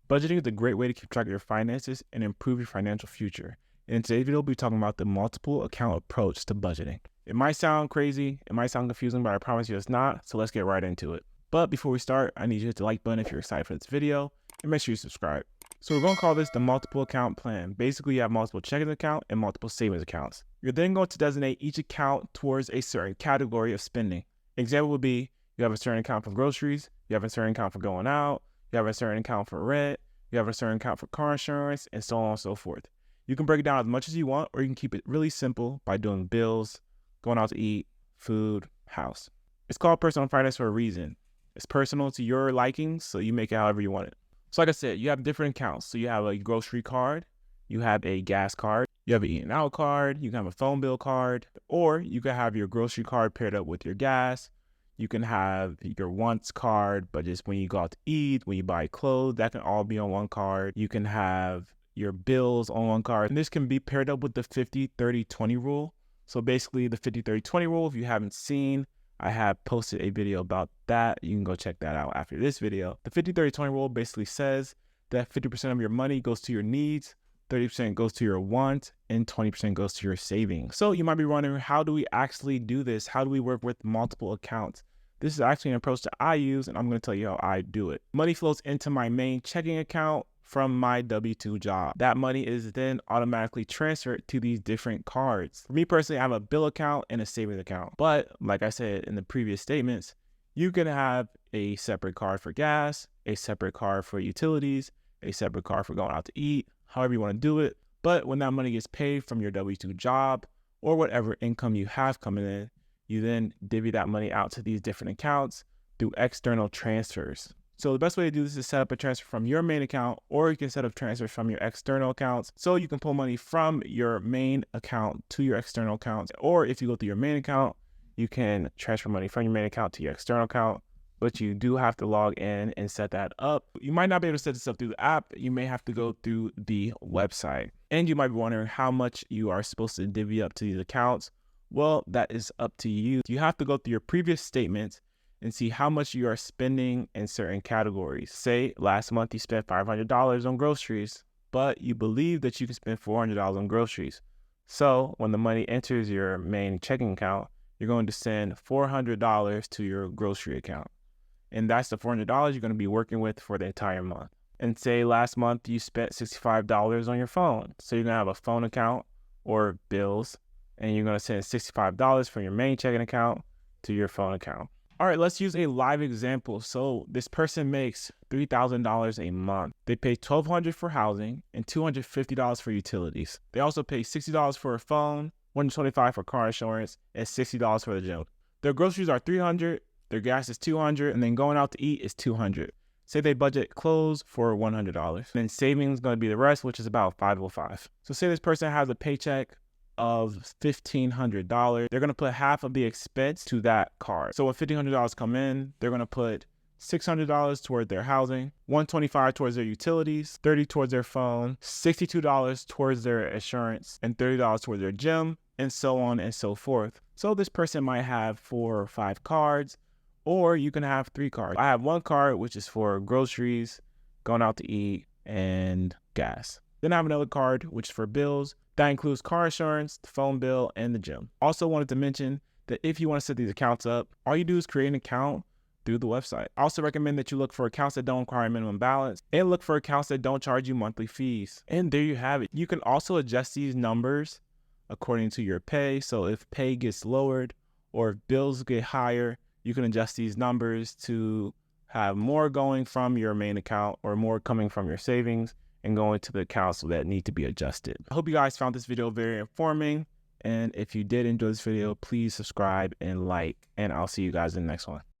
Budgeting is a great way to keep track of your finances and improve your financial future. In today's video, we'll be talking about the multiple account approach to budgeting. It might sound crazy, it might sound confusing, but I promise you it's not, so let's get right into it. But before we start, I need you to hit the like button if you're excited for this video, and make sure you subscribe. So we're going to call this the multiple account plan. Basically, you have multiple checking accounts and multiple savings accounts. You're then going to designate each account towards a certain category of spending. Example would be, you have a certain account for groceries, you have a certain account for going out, you have a certain account for rent, you have a certain account for car insurance, and so on and so forth. You can break it down as much as you want, or you can keep it really simple by doing bills, going out to eat, food, house. It's called personal finance for a reason. It's personal to your likings, so you make it however you want it. So like I said, you have different accounts. So you have a grocery card, you have a gas card, you have an eat and out card, you can have a phone bill card, or you can have your grocery card paired up with your gas. You can have your wants card, but just when you go out to eat, when you buy clothes, that can all be on one card. You can have your bills on one card. And this can be paired up with the 50-30-20 rule. So basically the 50-30-20 rule, if you haven't seen, I have posted a video about that. You can go check that out after this video. The 50-30-20 rule basically says that 50% of your money goes to your needs, 30% goes to your wants, and 20% goes to your savings. So you might be wondering, how do we actually do this? How do we work with multiple accounts? This is actually an approach that I use, and I'm going to tell you how I do it. Money flows into my main checking account from my W-2 job. That money is then automatically transferred to these different cards. For me personally, I have a bill account and a savings account. But like I said in the previous statements, you can have a separate card for gas, a separate card for utilities, a separate card for going out to eat, however you want to do it. But when that money gets paid from your W-2 job or whatever income you have coming in, you then divvy that money out to these different accounts through external transfers. So the best way to do this is set up a transfer from your main account, or you can set up transfers from your external accounts. So you can pull money from your main account to your external accounts. Or if you go through your main account, you can transfer money from your main account to your external account, but you do have to log in and set that up. You might not be able to set this up through the app. You may have to go through the website. And you might be wondering how much you are supposed to divvy up to these accounts. Well, that is up to you. You have to go through your previous statements and see how much you are spending in certain categories. Say last month you spent $500 on groceries, but you believe that you can spend $400 on groceries. So when the money enters your main checking account, you're going to send $400 to your grocery account. And that's the $400 you're going to be working with for the entire month. And say last month you spent $65 on your phone. So you're going to have a phone account or bills, and you're going to send $65 from your main checking account to your phone account. All right, let's use a live example. So this person makes $3,000 a month. They pay $1,200 for housing and $250 for utilities. They also pay $60 for a phone, $125 for car insurance, and $60 for the gym. Their groceries are $300, their gas is $200, and then going out to eat is $200. Say they budget clothes for $100. Then savings is going to be the rest, which is about $505. So say this person has a paycheck of $1,500. They're going to put half of the expense to that card. So when $1,500 come in, they're going to put $600 toward their housing, $125 towards their utilities, $30 towards their phone, $62 towards their insurance, and $30 towards their gym, and so on and so forth. So this person might have 4 or 5 cards, or you can have 3 cards. I have 1 card, which is for groceries, going out to eat, and gas. Then I have another card, which is for bills. That includes car insurance, the phone bill, and the gym. Also wanted to mention that if you want to set these accounts up, all you do is create an account through the website. I also recommend that you look for accounts that don't require a minimum balance, and look for accounts that don't charge you monthly fees. And there you have it. You can also adjust these numbers according to your pay. So if pay gets lowered or if bills get higher, you can adjust these numbers to have more going from your main account or more coming from your savings and going to the accounts that need to be adjusted. I hope you guys found this video very informing. And if you did enjoy this video, please subscribe and like, and I'll see you guys in the next one.